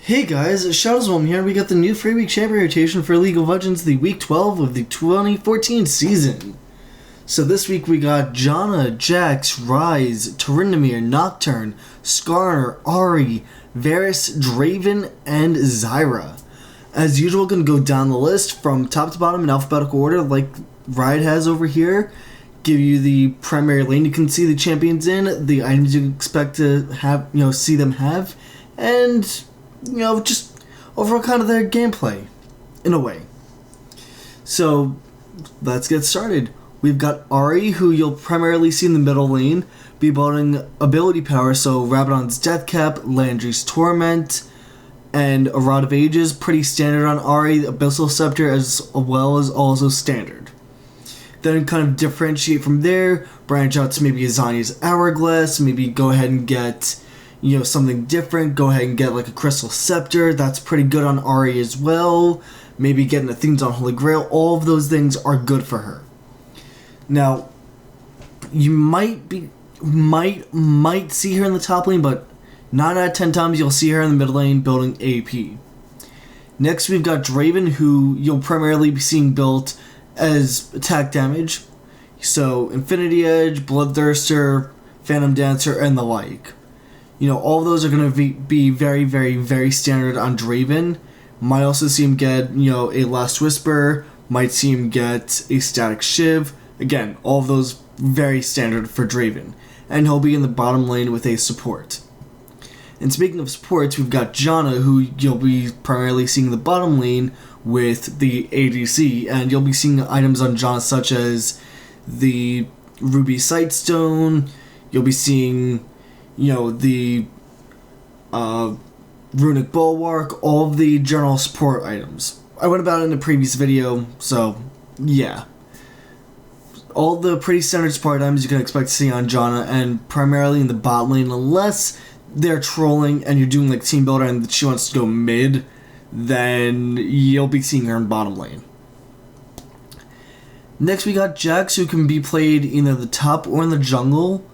Hey guys, it's Shadowswalm here. We got the new 3-week champion rotation for League of Legends, the week 12 of the 2014 season. So this week we got Jonna, Jax, Ryze, Tryndamere, Nocturne, Skarner, Ahri, Varus, Draven, and Zyra. As usual, gonna go down the list from top to bottom in alphabetical order like Riot has over here. Give you the primary lane you can see the champions in, the items you expect to have, see them have, and just overall kind of their gameplay, in a way. So, let's get started. We've got Ahri, who you'll primarily see in the middle lane, be building ability power, so Rabadon's Death Cap, Landry's Torment, and a Rod of Ages, pretty standard on Ahri, Abyssal Scepter, as well as also standard. Then kind of differentiate from there, branch out to maybe Azania's Hourglass, maybe go ahead and get something different, go ahead and get like a Crystal Scepter, that's pretty good on Ahri as well. Maybe getting a Things on Holy Grail, all of those things are good for her. Now, you might see her in the top lane, but 9 out of 10 times you'll see her in the mid lane building AP. Next we've got Draven, who you'll primarily be seeing built as attack damage. So, Infinity Edge, Bloodthirster, Phantom Dancer, and the like. All of those are going to be very, very, very standard on Draven. Might also see him get, a Last Whisper. Might see him get a Static Shiv. Again, all of those very standard for Draven. And he'll be in the bottom lane with a support. And speaking of supports, we've got Jonna, who you'll be primarily seeing in the bottom lane with the ADC. And you'll be seeing items on Jonna such as the Ruby Sightstone. You'll be seeing the Runic Bulwark, all of the general support items. I went about it in a previous video, so yeah. All the pretty standard support items you can expect to see on Jonna, and primarily in the bot lane, unless they're trolling and you're doing like team builder and she wants to go mid, then you'll be seeing her in bottom lane. Next we got Jax, who can be played either the top or in the jungle.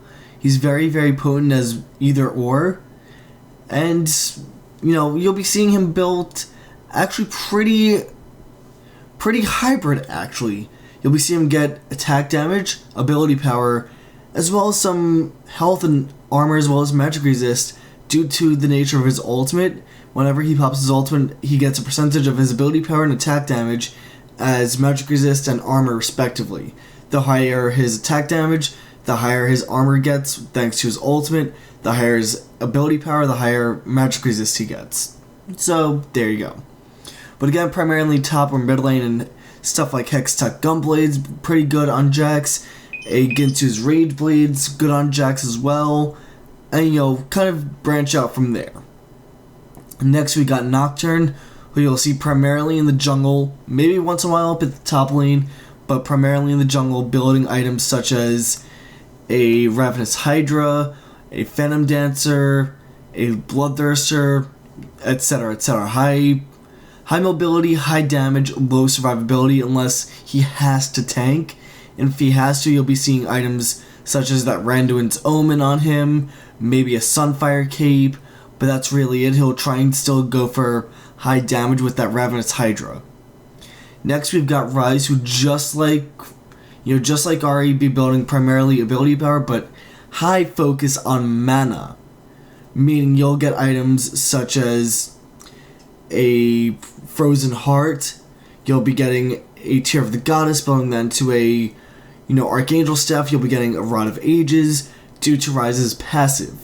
He's very, very potent as either or. And, you'll be seeing him built actually pretty hybrid, actually. You'll be seeing him get attack damage, ability power, as well as some health and armor, as well as magic resist, due to the nature of his ultimate. Whenever he pops his ultimate, he gets a percentage of his ability power and attack damage as magic resist and armor, respectively. The higher his attack damage, the higher his armor gets thanks to his ultimate, the higher his ability power, the higher magic resist he gets. So, there you go. But again, primarily top or mid lane and stuff like Hextech Gunblades, pretty good on Jax. Ginsu's Rage Blades, good on Jax as well. And, kind of branch out from there. Next we got Nocturne, who you'll see primarily in the jungle, maybe once in a while up at the top lane, but primarily in the jungle building items such as a Ravenous Hydra, a Phantom Dancer, a Bloodthirster, etc., etc. High mobility, high damage, low survivability unless he has to tank. And if he has to, you'll be seeing items such as that Randuin's Omen on him, maybe a Sunfire Cape, but that's really it. He'll try and still go for high damage with that Ravenous Hydra. Next we've got Ryze, who just like Ahri, be building primarily ability power, but high focus on mana. Meaning you'll get items such as a Frozen Heart, you'll be getting a Tear of the Goddess, building that into a, Archangel Staff, you'll be getting a Rod of Ages, due to Ryze's passive.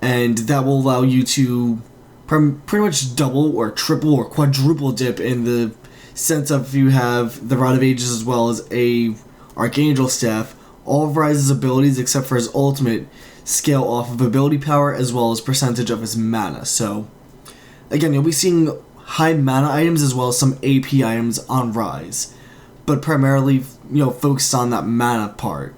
And that will allow you to pretty much double or triple or quadruple dip in the sense of if you have the Rod of Ages as well as a Archangel Staff. All of Ryze's abilities except for his ultimate scale off of ability power as well as percentage of his mana. So again, you'll be seeing high mana items as well as some AP items on Ryze, but primarily focused on that mana part,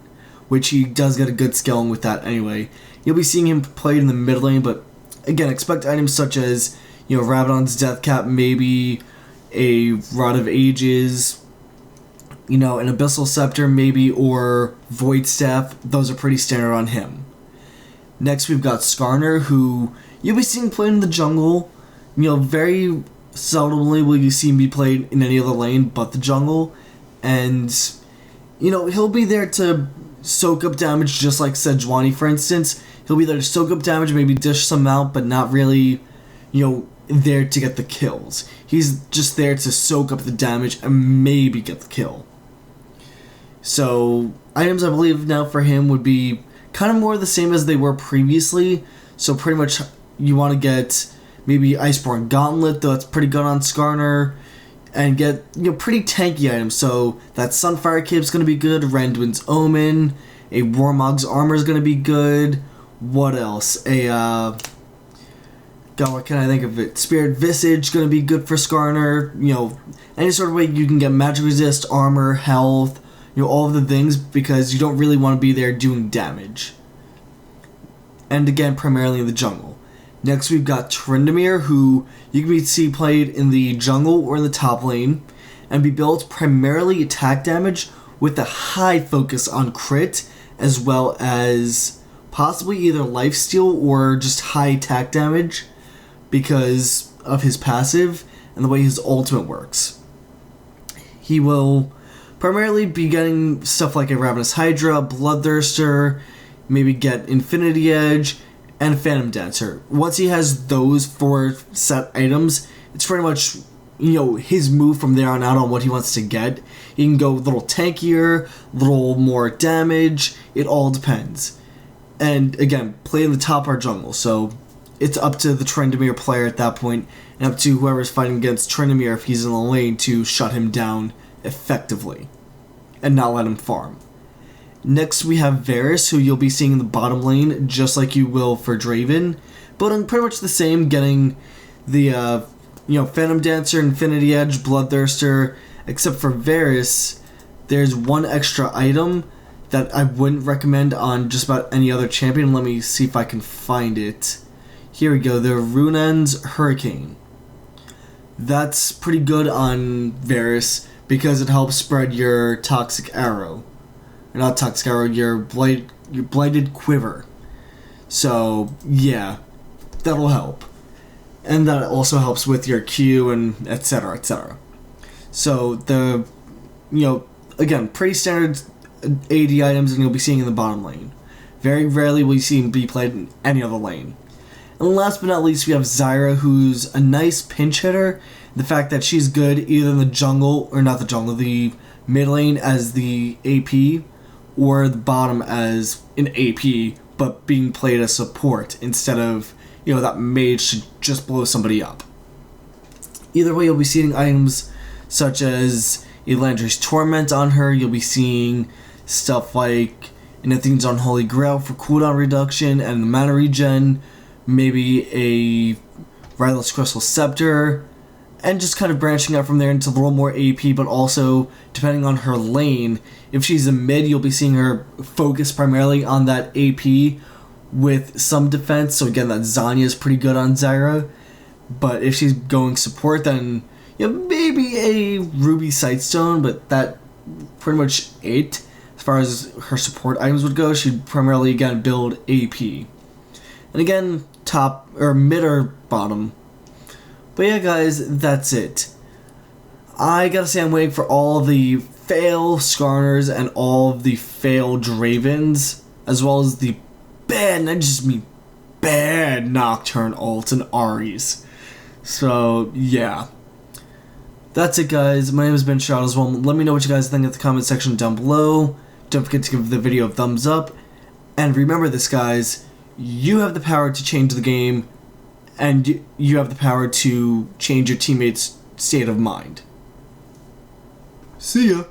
which he does get a good scaling with that anyway. You'll be seeing him played in the mid lane, but again, expect items such as Rabadon's Death Cap, maybe a Rod of Ages, an Abyssal Scepter maybe, or Void Staff. Those are pretty standard on him. Next we've got Skarner, who you'll be seeing played in the jungle, very seldomly will you see him be played in any other lane but the jungle. And, he'll be there to soak up damage, just like Sejuani, for instance. He'll be there to soak up damage, maybe dish some out, but not really, there to get the kills. He's just there to soak up the damage and maybe get the kill. So, items I believe now for him would be kind of more the same as they were previously. So pretty much you want to get maybe Iceborne Gauntlet, though that's pretty good on Skarner, and get pretty tanky items. So that Sunfire Cape's going to be good, Randuin's Omen, a Warmog's Armor is going to be good. What else? God, what can I think of it? Spirit Visage going to be good for Skarner. Any sort of way you can get magic resist, armor, health, all of the things, because you don't really want to be there doing damage. And again, primarily in the jungle. Next, we've got Tryndamere, who you can see played in the jungle or in the top lane, and be built primarily attack damage with a high focus on crit, as well as possibly either lifesteal or just high attack damage because of his passive and the way his ultimate works. He will primarily be getting stuff like a Ravenous Hydra, Bloodthirster, maybe get Infinity Edge, and Phantom Dancer. Once he has those 4 set items, it's pretty much, his move from there on out on what he wants to get. He can go a little tankier, a little more damage, it all depends. And again, play in the top or jungle, so it's up to the Tryndamere player at that point, and up to whoever's fighting against Tryndamere if he's in the lane to shut him down effectively and not let him farm. Next we have Varus, who you'll be seeing in the bottom lane just like you will for Draven, but pretty much the same, getting the Phantom Dancer, Infinity Edge, Bloodthirster, except for Varus there's one extra item that I wouldn't recommend on just about any other champion. Let me see if I can find it. Here we go, the Runan's Hurricane. That's pretty good on Varus because it helps spread your Toxic Arrow. Or not Toxic Arrow, your Blighted Quiver. So, yeah, that'll help. And that also helps with your Q and etc, etc. So, again, pretty standard AD items, and you'll be seeing in the bottom lane. Very rarely will you see him be played in any other lane. And last but not least, we have Zyra, who's a nice pinch hitter. The fact that she's good either in the jungle, or not the jungle, the mid lane as the AP, or the bottom as an AP, but being played as support instead of, that mage to just blow somebody up. Either way, you'll be seeing items such as Elandri's Torment on her. You'll be seeing stuff like Nathan's Unholy Grail for cooldown reduction and mana regen, maybe a Rylith's Crystal Scepter, and just kind of branching out from there into a little more AP, but also, depending on her lane, if she's a mid, you'll be seeing her focus primarily on that AP with some defense. So again, that Zanya is pretty good on Zyra. But if she's going support, then maybe a Ruby Sightstone, but that pretty much it. As far as her support items would go, she'd primarily, again, build AP. And again, top, or mid or bottom. But yeah, guys, that's it. I gotta say, I'm waiting for all the fail Skarners and all of the fail Dravens, as well as the bad, and I just mean bad Nocturne ults and Aries. So, yeah. That's it, guys. My name has been Shot as well. Let me know what you guys think in the comment section down below. Don't forget to give the video a thumbs up. And remember this, guys. You have the power to change the game, and you have the power to change your teammates' state of mind. See ya!